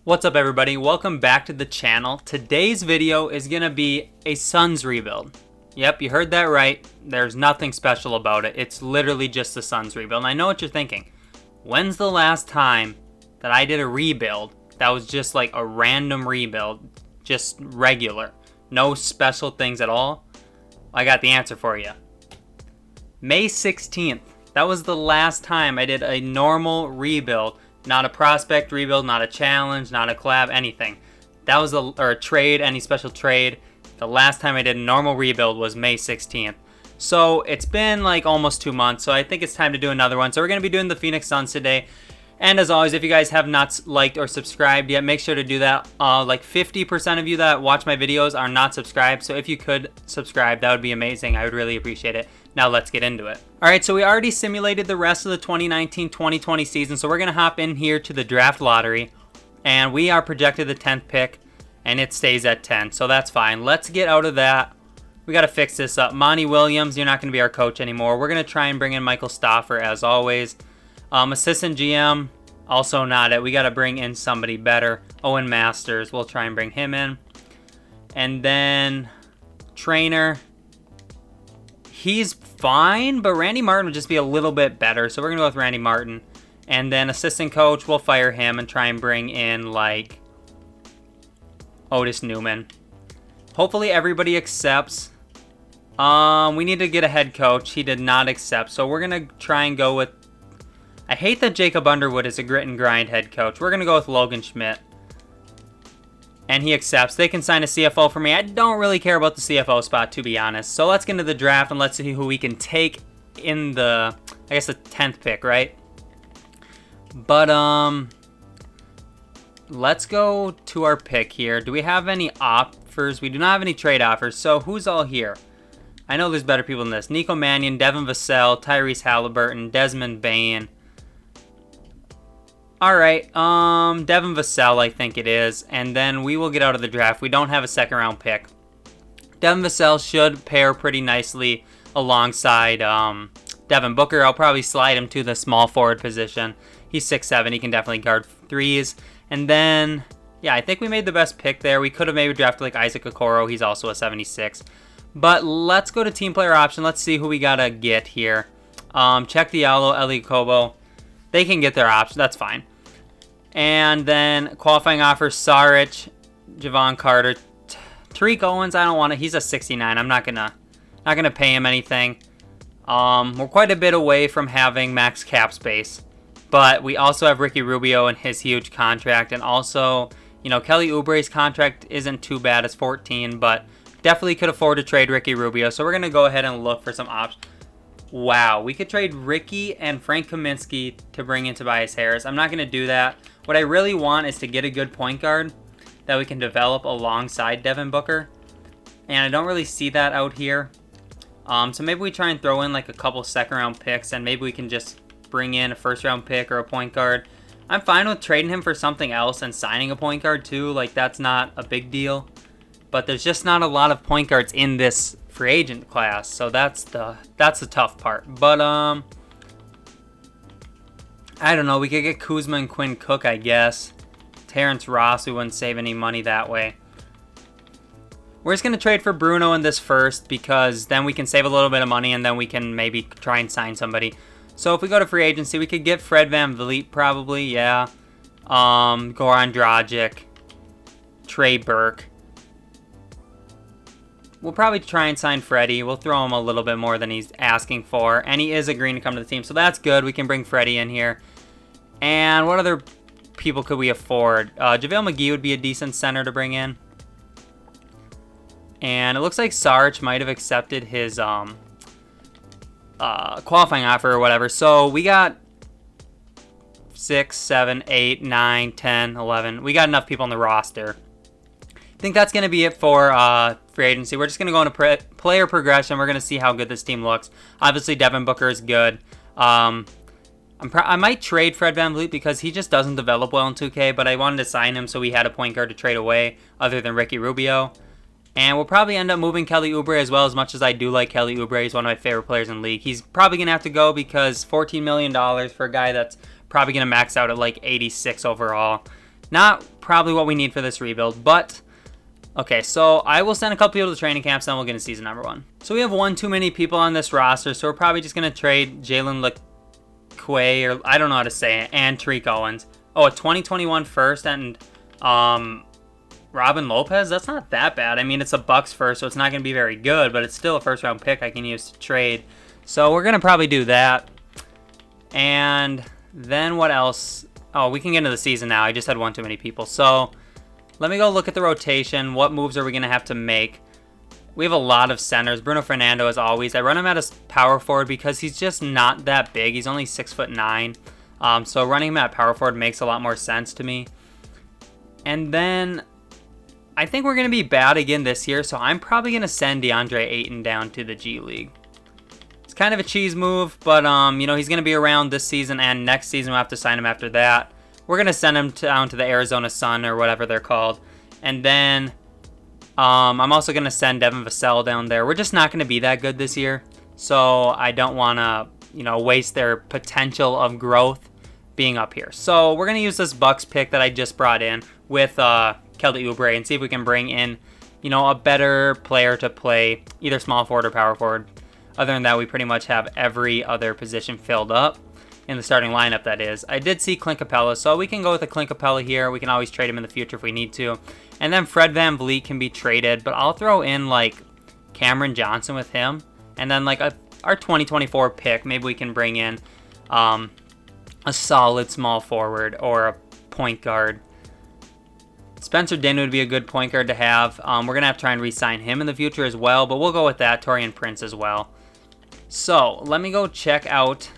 What's up everybody, welcome back to the channel. Today's video is going to be a Suns rebuild. Yep, you heard that right. There's nothing special about it. It's literally just the Suns rebuild. And I know what you're thinking. When's the last time that I did a rebuild that was just like a random rebuild? Just regular. No special things at all? I got the answer for you. May 16th. That was the last time I did a normal rebuild. Not a prospect rebuild, not a challenge, not a collab, anything. That was a trade, any special trade. The last time I did a normal rebuild was May 16th. So it's been like almost 2 months, so I think it's time to do another one. So we're going to be doing the Phoenix Suns today. And as always, if you guys have not liked or subscribed yet, make sure to do that. Like 50% of you that watch my videos are not subscribed, so if you could subscribe, that would be amazing. I would really appreciate it. Now let's get into it. Alright, so we already simulated the rest of the 2019-2020 season, so we're going to hop in here to the draft lottery. And we are projected the 10th pick, and it stays at 10, so that's fine. Let's get out of that. We got to fix this up. Monty Williams, you're not going to be our coach anymore. We're going to try and bring in Michael Stauffer as always. Assistant GM, also not it. We got to bring in somebody better. Owen Masters, we'll try and bring him in. And then trainer, he's fine, but Randy Martin would just be a little bit better. So we're going to go with Randy Martin. And then assistant coach, we'll fire him and try and bring in like Otis Newman. Hopefully everybody accepts. We need to get a head coach. He did not accept. So we're going to try and go with, I hate that Jacob Underwood is a grit and grind head coach. We're going to go with Logan Schmidt. And he accepts. They can sign a CFO for me. I don't really care about the CFO spot, to be honest. So let's get into the draft and let's see who we can take in the, I guess the 10th pick, right? But, let's go to our pick here. Do we have any offers? We do not have any trade offers. So who's all here? I know there's better people than this. Nico Mannion, Devin Vassell, Tyrese Halliburton, Desmond Bane. Alright, Devin Vassell, I think it is. And then we will get out of the draft. We don't have a second round pick. Devin Vassell should pair pretty nicely alongside Devin Booker. I'll probably slide him to the small forward position. He's 6'7". He can definitely guard threes. And then, yeah, I think we made the best pick there. We could have maybe drafted like Isaac Okoro. He's also a 76. But let's go to team player option. Let's see who we got to get here. Check Diallo, Eli Kobo. They can get their option. That's fine. And then qualifying offers, Saric, Javon Carter, Tariq Owens. I don't want to. He's a 69. I'm not gonna pay him anything. We're quite a bit away from having max cap space, but we also have Ricky Rubio and his huge contract, and also, you know, Kelly Oubre's contract isn't too bad. It's 14, but definitely could afford to trade Ricky Rubio. So we're gonna go ahead and look for some options. Wow, we could trade Ricky and Frank Kaminsky to bring in Tobias Harris. I'm not going to do that. What I really want is to get a good point guard that we can develop alongside Devin Booker. And I don't really see that out here. So maybe we try and throw in like a couple second round picks and maybe we can just bring in a first round pick or a point guard. I'm fine with trading him for something else and signing a point guard too. Like that's not a big deal. But there's just not a lot of point guards in this free agent class, so that's the tough part. But I don't know, we could get Kuzma and Quinn Cook, I guess. Terrence Ross, we wouldn't save any money that way. We're just gonna trade for Bruno in this first because then we can save a little bit of money and then we can maybe try and sign somebody. So if we go to free agency, we could get Fred VanVleet probably, yeah. Goran Dragic, Trey Burke. We'll probably try and sign Freddie. We'll throw him a little bit more than he's asking for. And he is agreeing to come to the team, so that's good. We can bring Freddie in here. And what other people could we afford? JaVale McGee would be a decent center to bring in. And it looks like Sarge might have accepted his qualifying offer or whatever. So we got 6, 7, 8, 9, 10, 11. We got enough people on the roster. I think that's going to be it for free agency. We're just going to go into player progression. We're going to see how good this team looks. Obviously, Devin Booker is good. I might trade Fred VanVleet because he just doesn't develop well in 2K, but I wanted to sign him so we had a point guard to trade away other than Ricky Rubio. And we'll probably end up moving Kelly Oubre as well, as much as I do like Kelly Oubre. He's one of my favorite players in the league. He's probably going to have to go because $14 million for a guy that's probably going to max out at like 86 overall. Not probably what we need for this rebuild. But, okay, so I will send a couple people to training camps, then we'll get into season number 1. So we have one too many people on this roster, so we're probably just going to trade Jalen LeQuay, or I don't know how to say it, and Tariq Owens. Oh, a 2021 first and Robin Lopez? That's not that bad. I mean, it's a Bucks first, so it's not going to be very good, but it's still a first-round pick I can use to trade. So we're going to probably do that. And then what else? Oh, we can get into the season now. I just had one too many people. So let me go look at the rotation. What moves are we going to have to make? We have a lot of centers. Bruno Fernando, as always. I run him at a power forward because he's just not that big. He's only 6'9". So running him at power forward makes a lot more sense to me. And then I think we're going to be bad again this year, so I'm probably going to send DeAndre Ayton down to the G League. It's kind of a cheese move, but you know, he's going to be around this season, and next season we'll have to sign him after that. We're going to send him down to the Arizona Sun or whatever they're called. And then I'm also going to send Devin Vassell down there. We're just not going to be that good this year, so I don't want to, you know, waste their potential of growth being up here. So we're going to use this Bucks pick that I just brought in with Kelly Oubre and see if we can bring in, you know, a better player to play either small forward or power forward. Other than that, we pretty much have every other position filled up in the starting lineup, that is. I did see Clint Capella, so we can go with a Clint Capella here. We can always trade him in the future if we need to. And then Fred VanVleet can be traded, but I'll throw in like Cameron Johnson with him. And then like our 2024 pick, maybe we can bring in a solid small forward or a point guard. Spencer Dinwiddie would be a good point guard to have. We're going to have to try and re-sign him in the future as well, but we'll go with that. Taurean Prince as well. So let me go check out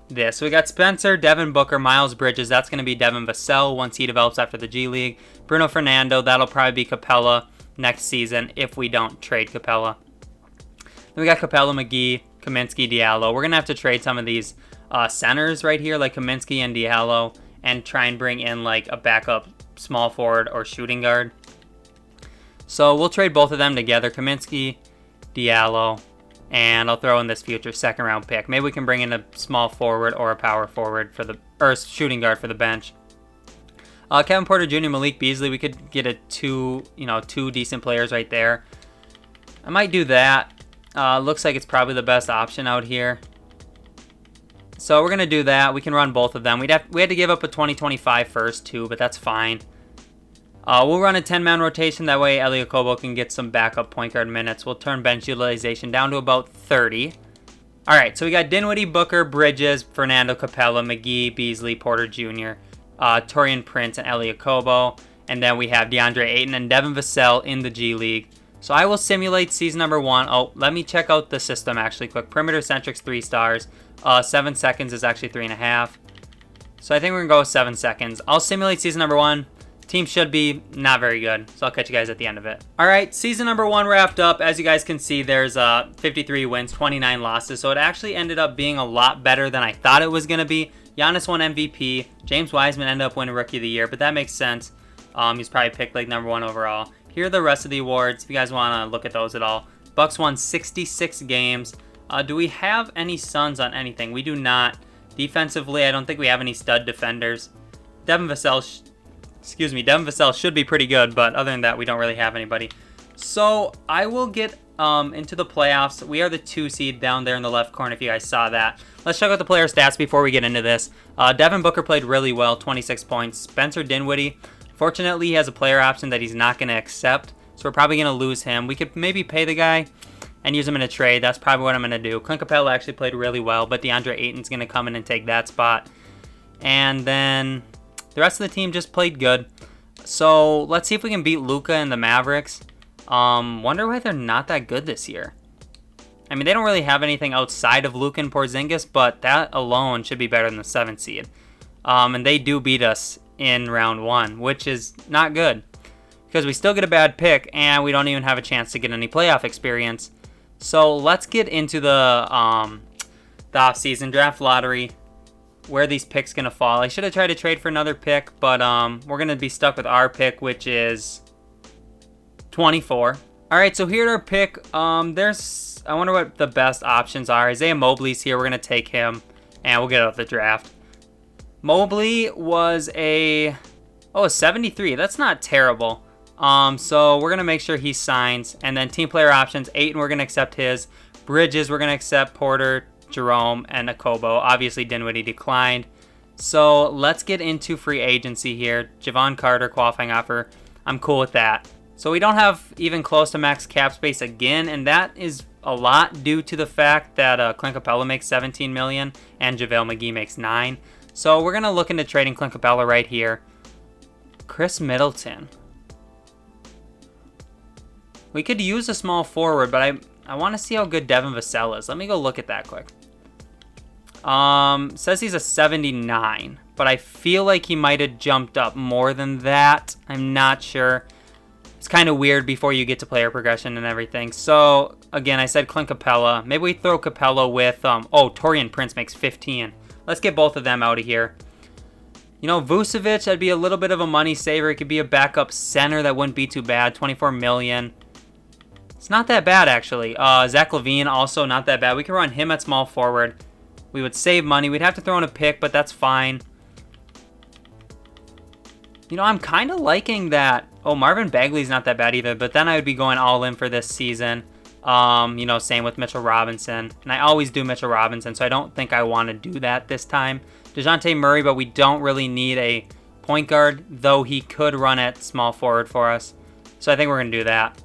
this. So we got Spencer, Devin Booker, Miles Bridges. That's going to be Devin Vassell once he develops after the G League. Bruno Fernando, that'll probably be Capella next season if we don't trade Capella. Then we got Capella, McGee, Kaminsky, Diallo. We're going to have to trade some of these centers right here, like Kaminsky and Diallo, and try and bring in like a backup small forward or shooting guard. So we'll trade both of them together, Kaminsky, Diallo, and I'll throw in this future second round pick. Maybe we can bring in a small forward or a power forward for the, or shooting guard for the bench. Kevin Porter Jr., Malik Beasley, we could get two decent players right there. I might do that. Looks like it's probably the best option out here. So we're going to do that. We can run both of them. We had to give up a 2025 first too, but that's fine. We'll run a 10-man rotation. That way Elie Okobo can get some backup point guard minutes. We'll turn bench utilization down to about 30. All right, so we got Dinwiddie, Booker, Bridges, Fernando, Capella, McGee, Beasley, Porter Jr., Taurean Prince, and Elie Okobo. And then we have DeAndre Ayton and Devin Vassell in the G League. So I will simulate season number 1. Oh, let me check out the system actually quick. Perimeter Centrics 3 stars. 7 seconds is actually 3.5. So I think we're going to go with 7 seconds. I'll simulate season number 1. Team should be not very good. So I'll catch you guys at the end of it. All right, season number 1 wrapped up. As you guys can see, there's 53 wins, 29 losses. So it actually ended up being a lot better than I thought it was going to be. Giannis won MVP. James Wiseman ended up winning Rookie of the Year, but that makes sense. He's probably picked like number 1 overall. Here are the rest of the awards, if you guys want to look at those at all. Bucks won 66 games. Do we have any Suns on anything? We do not. Defensively, I don't think we have any stud defenders. Devin Vassell should be pretty good, but other than that, we don't really have anybody. So I will get into the playoffs. We are the 2 seed down there in the left corner, if you guys saw that. Let's check out the player stats before we get into this. Devin Booker played really well, 26 points. Spencer Dinwiddie, fortunately, he has a player option that he's not going to accept, so we're probably going to lose him. We could maybe pay the guy and use him in a trade. That's probably what I'm going to do. Clint Capella actually played really well, but DeAndre Ayton's going to come in and take that spot. And then the rest of the team just played good. So let's see if we can beat Luka and the Mavericks. Wonder why they're not that good this year. I mean, they don't really have anything outside of Luka and Porzingis, but that alone should be better than the 7th seed. And they do beat us in round 1, which is not good because we still get a bad pick and we don't even have a chance to get any playoff experience. So let's get into the off-season draft lottery, where these picks going to fall. I should have tried to trade for another pick, but we're going to be stuck with our pick, which is 24. All right, so here's our pick. I wonder what the best options are. Isaiah Mobley's here. We're going to take him, and we'll get out the draft. Mobley was a Oh, a 73. That's not terrible. So we're going to make sure he signs. And then team player options, Ayton, we're going to accept his. Bridges, we're going to accept Porter, Jerome, and Akobo. Obviously, Dinwiddie declined. So let's get into free agency here. Javon Carter, qualifying offer. I'm cool with that. So we don't have even close to max cap space again, and that is a lot due to the fact that Clint Capella makes $17 million and JaVale McGee makes $9 million. So we're going to look into trading Clint Capella right here. Chris Middleton. We could use a small forward, but I want to see how good Devin Vassell is. Let me go look at that quick. Says he's a 79, but I feel like he might have jumped up more than that. I'm not sure. It's kind of weird before you get to player progression and everything. So, again, I said Clint Capella. Maybe we throw Capella with, Taurean Prince makes 15. Let's get both of them out of here. You know, Vucevic, that'd be a little bit of a money saver. It could be a backup center. That wouldn't be too bad. $24 million. It's not that bad, actually. Zach LaVine, also not that bad. We could run him at small forward. We would save money. We'd have to throw in a pick, but that's fine. You know, I'm kind of liking that. Oh, Marvin Bagley's not that bad either, but then I would be going all in for this season. You know, same with Mitchell Robinson. And I always do Mitchell Robinson, so I don't think I want to do that this time. DeJounte Murray, but we don't really need a point guard, though he could run at small forward for us. So I think we're going to do that.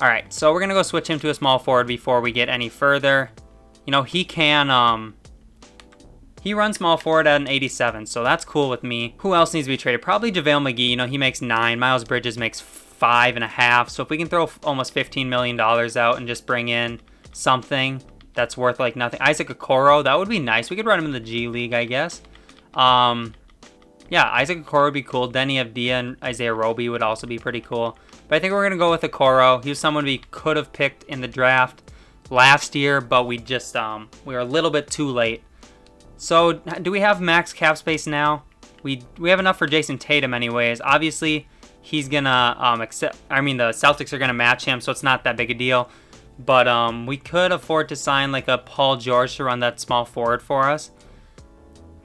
All right, so we're going to go switch him to a small forward before we get any further. You know, he can... He runs small forward at an 87, so that's cool with me. Who else needs to be traded? Probably JaVale McGee. You know, he makes 9. Miles Bridges makes 5.5. So if we can throw almost $15 million out and just bring in something that's worth like nothing. Isaac Okoro, that would be nice. We could run him in the G League, I guess. Yeah, Isaac Okoro would be cool. Denny Avdia and Isaiah Roby would also be pretty cool. But I think we're going to go with Okoro. He was someone we could have picked in the draft last year, but we just we were a little bit too late. So, do we have max cap space now? We have enough for Jason Tatum anyways. Obviously, he's going to the Celtics are going to match him, so it's not that big a deal. But we could afford to sign like a Paul George to run that small forward for us.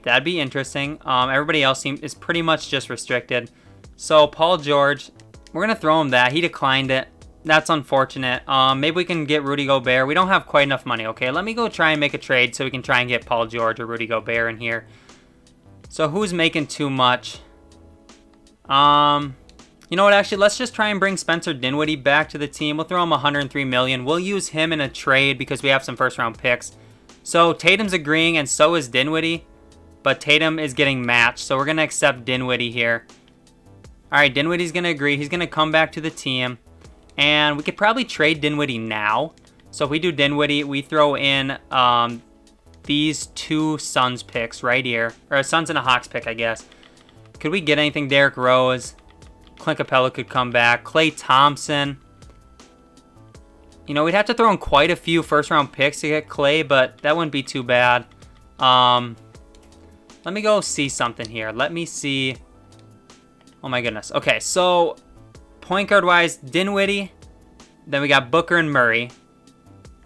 That'd be interesting. Everybody else is pretty much just restricted. So, Paul George, we're going to throw him that. He declined it. That's unfortunate. Maybe we can get Rudy Gobert. We don't have quite enough money. Okay, let me go try and make a trade so we can try and get Paul George or Rudy Gobert in here. So who's making too much? You know what? Actually, let's just try and bring Spencer Dinwiddie back to the team. We'll throw him $103 million. We'll use him in a trade because we have some first-round picks. So Tatum's agreeing, and so is Dinwiddie. But Tatum is getting matched, so we're going to accept Dinwiddie here. All right, Dinwiddie's going to agree. He's going to come back to the team. And we could probably trade Dinwiddie now. So if we do Dinwiddie, we throw in these two Suns picks right here. Or a Suns and a Hawks pick, I guess. Could we get anything? Derrick Rose. Clint Capella could come back. Klay Thompson. You know, we'd have to throw in quite a few first-round picks to get Klay, but that wouldn't be too bad. Let me go see something here. Let me see. Oh, my goodness. Okay, so... Point guard wise, Dinwiddie. Then we got Booker and Murray.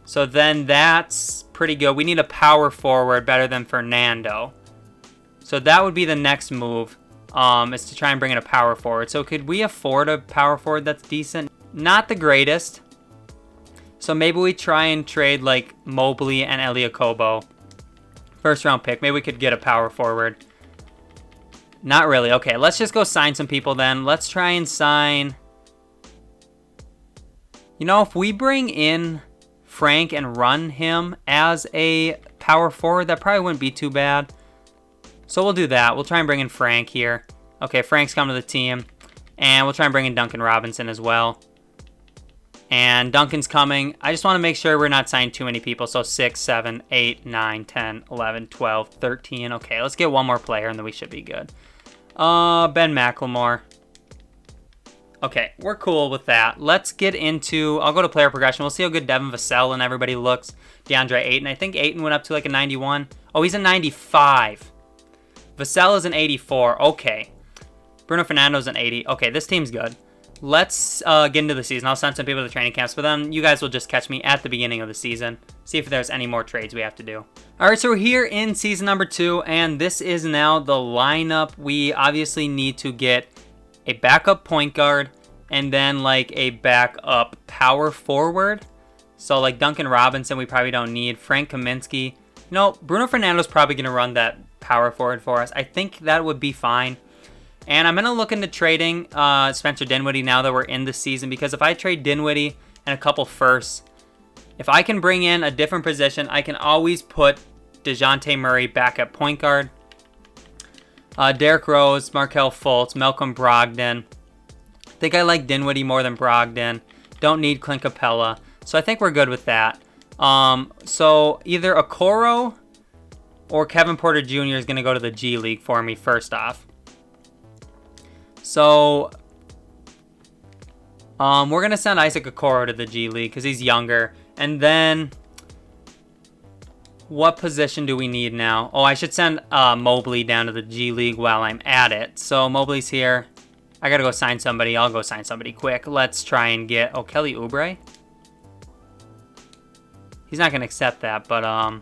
So then that's pretty good. We need a power forward better than Fernando. So that would be the next move, is to try and bring in a power forward. So could we afford a power forward that's decent? Not the greatest. So maybe we try and trade like Mobley and Elie Okobo. First round pick. Maybe we could get a power forward. Not really. Okay, let's just go sign some people then. Let's try and sign... You know, if we bring in Frank and run him as a power forward, that probably wouldn't be too bad. So we'll do that. We'll try and bring in Frank here. Okay, Frank's coming to the team. And we'll try and bring in Duncan Robinson as well. And Duncan's coming. I just want to make sure we're not signing too many people. So 6, 7, 8, 9, 10, 11, 12, 13. Okay, let's get one more player and then we should be good. Ben McLemore. Okay, we're cool with that. Let's get into... I'll go to player progression. We'll see how good Devin Vassell and everybody looks. DeAndre Ayton. I think Ayton went up to like a 91. Oh, he's a 95. Vassell is an 84. Okay. Bruno Fernando's an 80. Okay, this team's good. Let's get into the season. I'll send some people to training camps, but then you guys will just catch me at the beginning of the season. See if there's any more trades we have to do. All right, so we're here in season number 2, and this is now the lineup. We obviously need to get a backup point guard, and then like a backup power forward. So like Duncan Robinson, we probably don't need. Frank Kaminsky. No, Bruno Fernando's probably going to run that power forward for us. I think that would be fine. And I'm going to look into trading Spencer Dinwiddie now that we're in the season, because if I trade Dinwiddie and a couple firsts, if I can bring in a different position, I can always put DeJounte Murray back at point guard. Derrick Rose, Markelle Fultz, Malcolm Brogdon. I think I like Dinwiddie more than Brogdon. Don't need Clint Capella. So I think we're good with that. So either Okoro or Kevin Porter Jr. is going to go to the G League for me first off. So we're going to send Isaac Okoro to the G League because he's younger. And then what position do we need now? Oh, I should send Mobley down to the G League while I'm at it. So Mobley's here. I got to go sign somebody. I'll go sign somebody quick. Let's try and get... Oh, Kelly Oubre? He's not going to accept that, but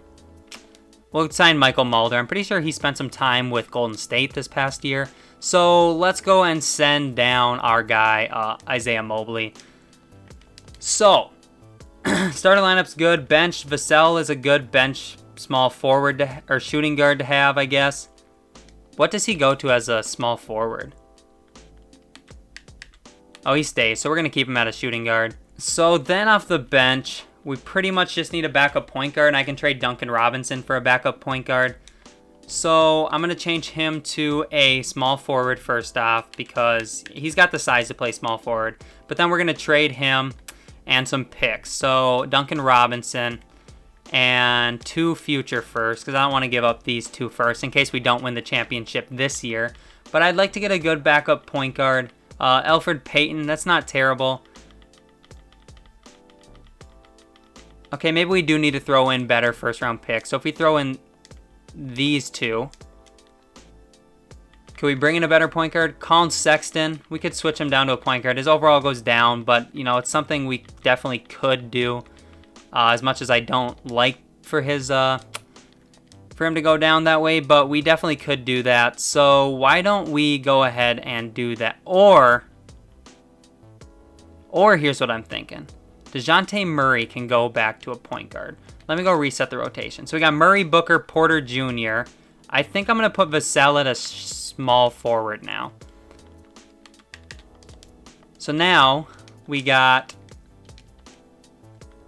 we'll sign Michael Mulder. I'm pretty sure he spent some time with Golden State this past year. So let's go and send down our guy, Isaiah Mobley. So, starting lineup's good. Bench, Vassell is a good bench small forward or shooting guard to have, I guess. What does he go to as a small forward? Oh, he stays, so we're going to keep him at a shooting guard. So then off the bench, we pretty much just need a backup point guard, and I can trade Duncan Robinson for a backup point guard. So I'm going to change him to a small forward first off because he's got the size to play small forward. But then we're going to trade him and some picks. So Duncan Robinson and 2 future firsts because I don't want to give up these 2 firsts in case we don't win the championship this year. But I'd like to get a good backup point guard. Elfrid Payton, that's not terrible. Okay, maybe we do need to throw in better first round picks. So if we throw in these 2, can we bring in a better point guard? Colin Sexton, we could switch him down to a point guard. His overall goes down, but you know it's something we definitely could do. As much as I don't like for his for him to go down that way, but we definitely could do that. So why don't we go ahead and do that? Or here's what I'm thinking. DeJounte Murray can go back to a point guard. Let me go reset the rotation. So we got Murray, Booker, Porter Jr. I think I'm going to put Vassell at a small forward now. So now we got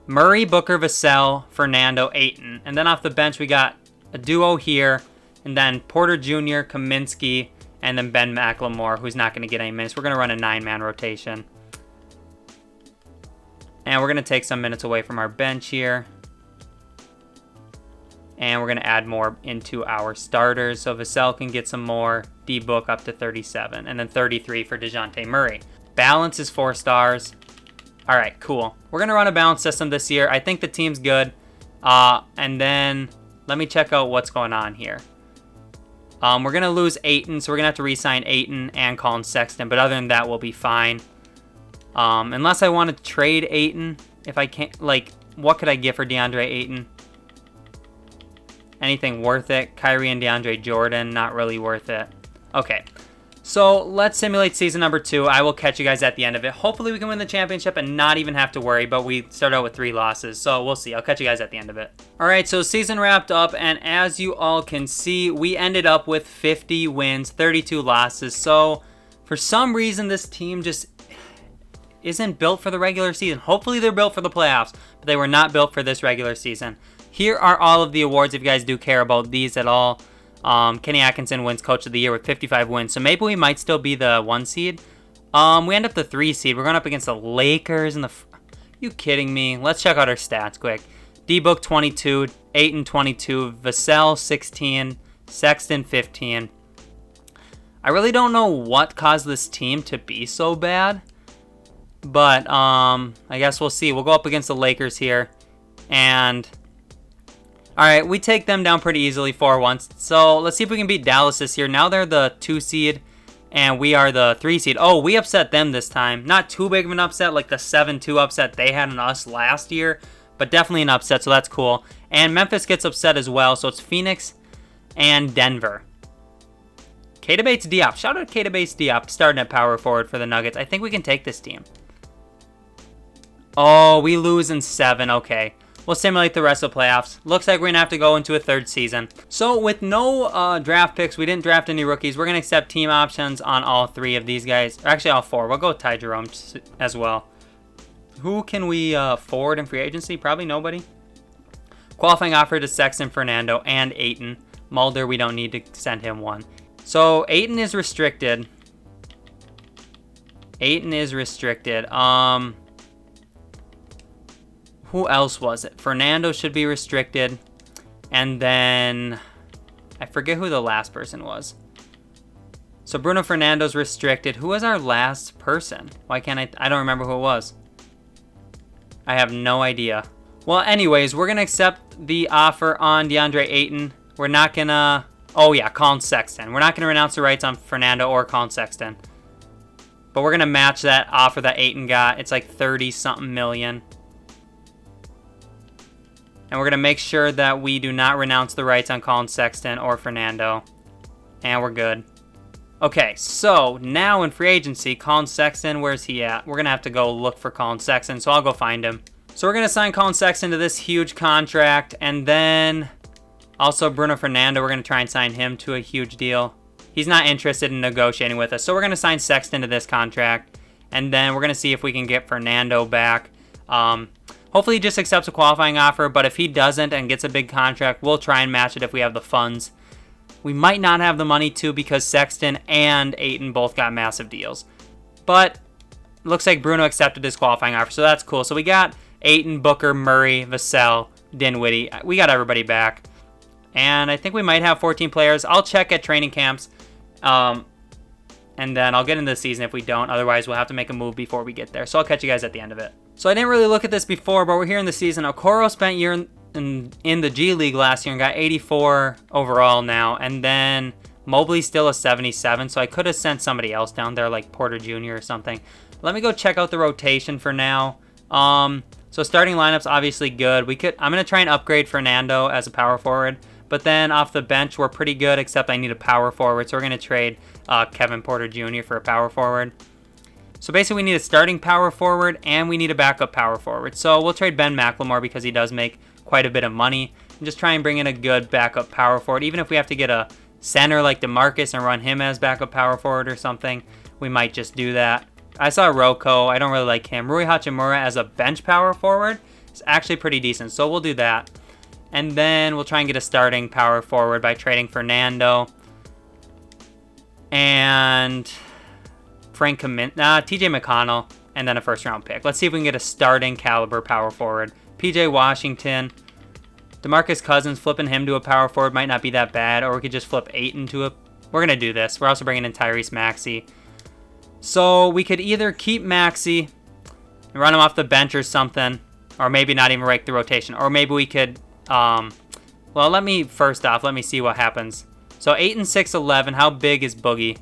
Murray, Booker, Vassell, Fernando, Ayton. And then off the bench we got a duo here. And then Porter Jr., Kaminsky, and then Ben McLemore, who's not going to get any minutes. We're going to run a 9-man rotation. And we're going to take some minutes away from our bench here. And we're going to add more into our starters. So Vassell can get some more. D-Book up to 37. And then 33 for DeJounte Murray. Balance is 4 stars. All right, cool. We're going to run a balance system this year. I think the team's good. And then let me check out what's going on here. We're going to lose Ayton, so we're going to have to re-sign Ayton and Colin Sexton. But other than that, we'll be fine. Unless I want to trade Ayton. If I can't, like, what could I get for DeAndre Ayton? Anything worth it? Kyrie and DeAndre Jordan, not really worth it. Okay, so let's simulate season number 2. I will catch you guys at the end of it. Hopefully we can win the championship and not even have to worry, but we start out with 3 losses, so we'll see. I'll catch you guys at the end of it. All right, so season wrapped up, and as you all can see, we ended up with 50 wins, 32 losses. So for some reason, this team just isn't built for the regular season. Hopefully they're built for the playoffs, but they were not built for this regular season. Here are all of the awards if you guys do care about these at all. Kenny Atkinson wins Coach of the Year with 55 wins, so maybe we might still be the 1 seed. We end up the 3 seed. We're going up against the Lakers and the... You kidding me? Let's check out our stats quick. D-Book 22, Ayton 22, Vassell 16, Sexton 15. I really don't know what caused this team to be so bad, but I guess we'll see. We'll go up against the Lakers here, and... Alright, we take them down pretty easily 4-1. So let's see if we can beat Dallas this year. Now they're the 2 seed, and we are the 3 seed. Oh, we upset them this time. Not too big of an upset like the 7-2 upset they had on us last year, but definitely an upset, so that's cool. And Memphis gets upset as well, so it's Phoenix and Denver. Keita Bates Diop. Shout out Keita Bates Diop starting at power forward for the Nuggets. I think we can take this team. Oh, we lose in 7. Okay. We'll simulate the rest of the playoffs. Looks like we're going to have to go into a 3rd season. So with no draft picks, we didn't draft any rookies. We're going to accept team options on all 3 of these guys. Or actually all 4. We'll go with Ty Jerome as well. Who can we forward in free agency? Probably nobody. Qualifying offer to Sexton, Fernando, and Ayton. Mulder, we don't need to send him one. So Ayton is restricted. Ayton is restricted. Who else was it? Fernando should be restricted. And then I forget who the last person was. So Bruno Fernando's restricted. Who was our last person? Why can't I don't remember who it was. I have no idea. Well, anyways, we're going to accept the offer on DeAndre Ayton. We're not going to... Oh, yeah, Colin Sexton. We're not going to renounce the rights on Fernando or Colin Sexton. But we're going to match that offer that Ayton got. It's like 30-something million. And we're going to make sure that we do not renounce the rights on Colin Sexton or Fernando. And we're good. Okay, so now in free agency, Colin Sexton, where's he at? We're going to have to go look for Colin Sexton, so I'll go find him. So we're going to sign Colin Sexton to this huge contract. And then also Bruno Fernando, we're going to try and sign him to a huge deal. He's not interested in negotiating with us. So we're going to sign Sexton to this contract. And then we're going to see if we can get Fernando back. Hopefully he just accepts a qualifying offer, but if he doesn't and gets a big contract, we'll try and match it if we have the funds. We might not have the money to because Sexton and Ayton both got massive deals. But looks like Bruno accepted his qualifying offer, so that's cool. So we got Ayton, Booker, Murray, Vassell, Dinwiddie. We got everybody back. And I think we might have 14 players. I'll check at training camps. And then I'll get into the season if we don't. Otherwise, we'll have to make a move before we get there. So I'll catch you guys at the end of it. So I didn't really look at this before, but we're here in the season. Okoro spent year in the G League last year and got 84 overall now. And then Mobley's still a 77, so I could have sent somebody else down there like Porter Jr. or something. Let me go check out the rotation for now. So starting lineup's obviously good. I'm going to try and upgrade Fernando as a power forward. But then off the bench, we're pretty good, except I need a power forward. So we're going to trade Kevin Porter Jr. for a power forward. So basically, we need a starting power forward, and we need a backup power forward. So we'll trade Ben McLemore because he does make quite a bit of money. And just try and bring in a good backup power forward. Even if we have to get a center like DeMarcus and run him as backup power forward or something, we might just do that. I saw Rocco. I don't really like him. Rui Hachimura as a bench power forward is actually pretty decent. So we'll do that. And then we'll try and get a starting power forward by trading Fernando and TJ McConnell, and then a first-round pick. Let's see if we can get a starting caliber power forward. PJ Washington, DeMarcus Cousins, flipping him to a power forward might not be that bad, or we could just flip Ayton to a... We're going to do this. We're also bringing in Tyrese Maxey. So we could either keep Maxey and run him off the bench or something, or maybe not even break the rotation, or maybe we could... well, let me see what happens. So Ayton 6'11", how big is Boogie?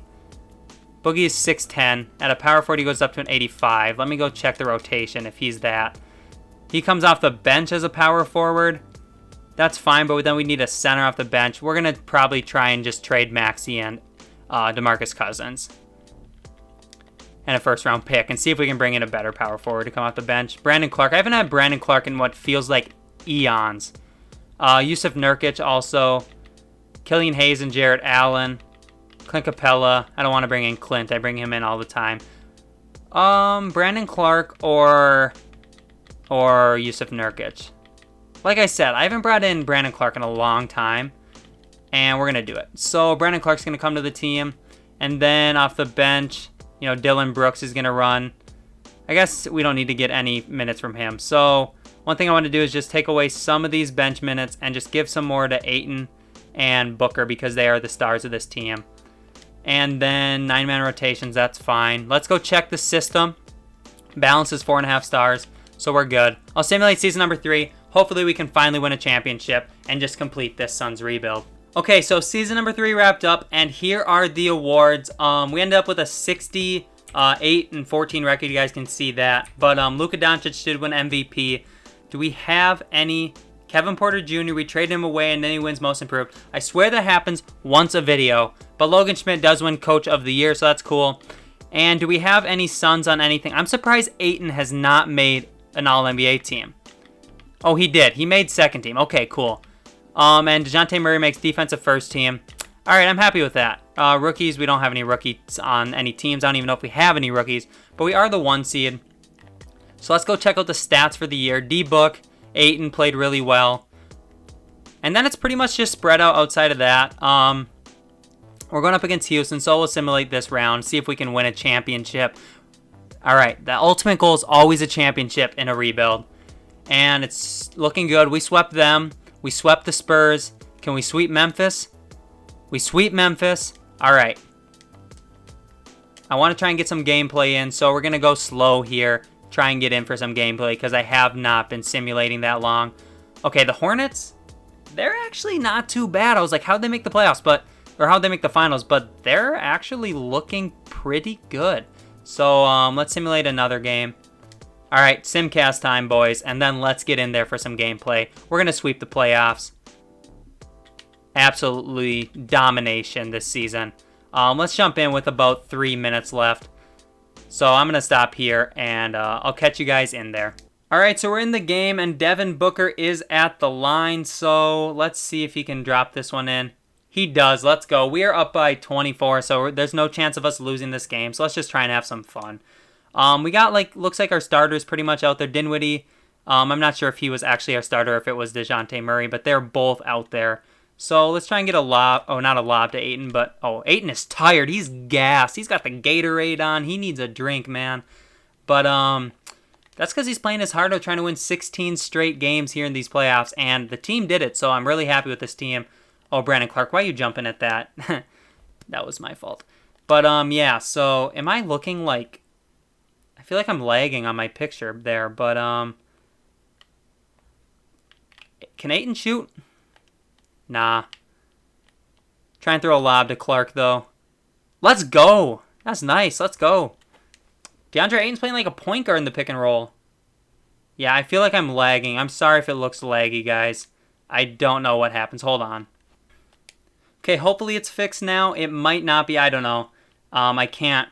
Boogie is 6'10". At a power forward, he goes up to an 85. Let me go check the rotation if he's that. He comes off the bench as a power forward. That's fine, but then we need a center off the bench. We're going to probably try and just trade Maxey and DeMarcus Cousins. And a first-round pick, and see if we can bring in a better power forward to come off the bench. Brandon Clark. I haven't had Brandon Clark in what feels like eons. Yusuf Nurkic also. Killian Hayes and Jarrett Allen. Clint Capella. I don't want to bring in Clint. I bring him in all the time. Brandon Clark or Yusuf Nurkic. Like I said, I haven't brought in Brandon Clark in a long time. And we're going to do it. So Brandon Clark's going to come to the team. And then off the bench, Dylan Brooks is going to run. I guess we don't need to get any minutes from him. So one thing I want to do is just take away some of these bench minutes and just give some more to Ayton and Booker because they are the stars of this team. And then 9-man rotations, that's fine. Let's go check the system. Balance is 4.5 stars, so we're good. I'll simulate season number 3. Hopefully we can finally win a championship and just complete this Suns rebuild. Okay, so season number 3 wrapped up, and here are the awards. We ended up with a 68-14 record. You guys can see that. But Luka Doncic did win MVP. Do we have any Kevin Porter Jr., we traded him away and then he wins Most Improved. I swear that happens once a video. But Logan Schmidt does win Coach of the Year, so that's cool. And do we have any Suns on anything? I'm surprised Ayton has not made an All-NBA team. Oh, he did. He made second team. Okay, cool. And DeJounte Murray makes defensive first team. All right, I'm happy with that. Rookies, we don't have any rookies on any teams. I don't even know if we have any rookies. But we are the 1 seed. So let's go check out the stats for the year. D-Book, Ayton played really well. And then it's pretty much just spread out outside of that. We're going up against Houston, so we'll simulate this round, see if we can win a championship. All right, the ultimate goal is always a championship in a rebuild. And it's looking good. We swept them. We swept the Spurs. Can we sweep Memphis? We sweep Memphis. All right. I want to try and get some gameplay in, so we're going to go slow here. Try and get in for some gameplay because I have not been simulating that long. Okay, the Hornets, they're actually not too bad. I was like, how'd they make the playoffs? Or how'd they make the finals? But they're actually looking pretty good. So let's simulate another game. All right, Simcast time, boys. And then let's get in there for some gameplay. We're going to sweep the playoffs. Absolutely domination this season. Let's jump in with about 3 minutes left. So I'm going to stop here, and I'll catch you guys in there. All right, so we're in the game, and Devin Booker is at the line. So let's see if he can drop this one in. He does. Let's go. We are up by 24, so there's no chance of us losing this game. So let's just try and have some fun. We got, looks like our starters pretty much out there. Dinwiddie, I'm not sure if he was actually our starter or if it was DeJounte Murray, but they're both out there. So let's try and get a lob. Oh, not a lob to Ayton, but Ayton is tired. He's gassed. He's got the Gatorade on. He needs a drink, man. But that's because he's playing his heart out trying to win 16 straight games here in these playoffs, and the team did it, so I'm really happy with this team. Oh, Brandon Clark, why are you jumping at that? That was my fault. But yeah, so am I looking like... I feel like I'm lagging on my picture there, but can Ayton shoot? Nah. Try and throw a lob to Clark, though. Let's go. That's nice. Let's go. DeAndre Ayton's playing like a point guard in the pick and roll. Yeah, I feel like I'm lagging. I'm sorry if it looks laggy, guys. I don't know what happens. Hold on. Okay, hopefully it's fixed now. It might not be. I don't know. I can't.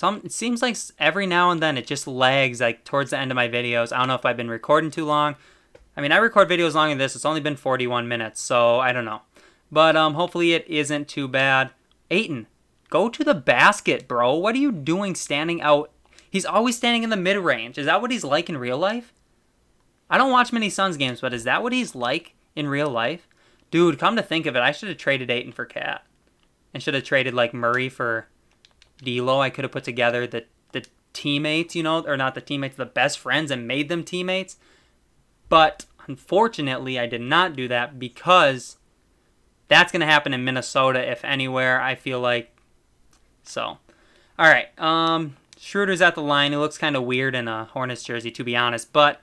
It seems like every now and then it just lags like towards the end of my videos. I don't know if I've been recording too long. I mean, I record videos longer than this. It's only been 41 minutes, so I don't know. But hopefully it isn't too bad. Ayton, go to the basket, bro. What are you doing standing out? He's always standing in the mid-range. Is that what he's like in real life? I don't watch many Suns games, but is that what he's like in real life? Dude, come to think of it, I should have traded Ayton for Cat. And should have traded, like, Murray for D'Lo. I could have put together the teammates, you know, or not the teammates, the best friends and made them teammates. But unfortunately, I did not do that because that's going to happen in Minnesota, if anywhere, I feel like. So, all right. Schroeder's at the line. He looks kind of weird in a Hornets jersey, to be honest. But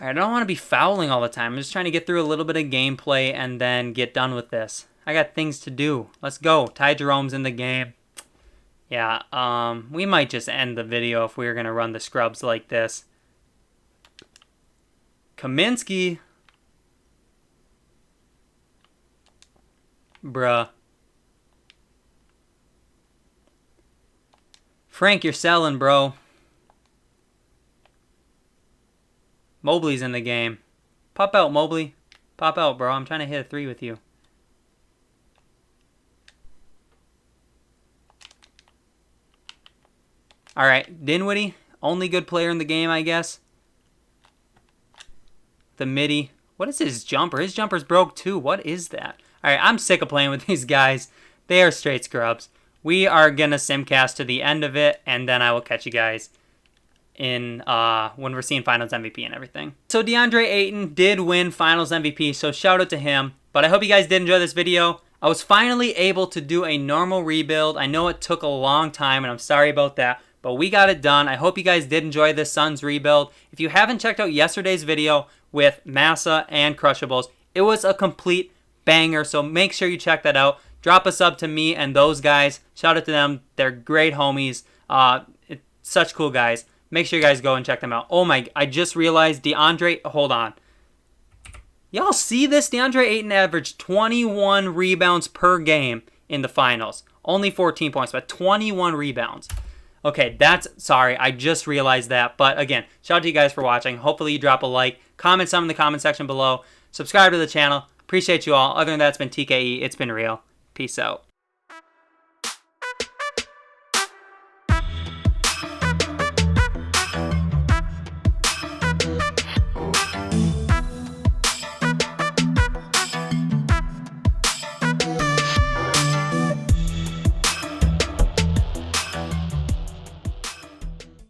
I don't want to be fouling all the time. I'm just trying to get through a little bit of gameplay and then get done with this. I got things to do. Let's go. Ty Jerome's in the game. Yeah, we might just end the video if we were going to run the scrubs like this. Kaminsky. Bruh. Frank, you're selling, bro. Mobley's in the game. Pop out, Mobley. Pop out, bro. I'm trying to hit a 3 with you. All right, Dinwiddie. Only good player in the game, I guess. The midi. What is his jumper? His jumper's broke too. What is that? All right, I'm sick of playing with these guys. They are straight scrubs. We are going to simcast to the end of it, and then I will catch you guys in when we're seeing Finals MVP and everything. So DeAndre Ayton did win Finals MVP, so shout out to him. But I hope you guys did enjoy this video. I was finally able to do a normal rebuild. I know it took a long time, and I'm sorry about that. But we got it done. I hope you guys did enjoy this Suns rebuild. If you haven't checked out yesterday's video with Massa and Crushables, it was a complete banger. So make sure you check that out. Drop a sub to me and those guys. Shout out to them. They're great homies. Such cool guys. Make sure you guys go and check them out. Oh my, I just realized hold on. Y'all see this? DeAndre Ayton averaged 21 rebounds per game in the finals. Only 14 points, but 21 rebounds. Okay, sorry, I just realized that. But again, shout out to you guys for watching. Hopefully you drop a like, comment some in the comment section below, subscribe to the channel. Appreciate you all. Other than that, it's been TKE. It's been real. Peace out.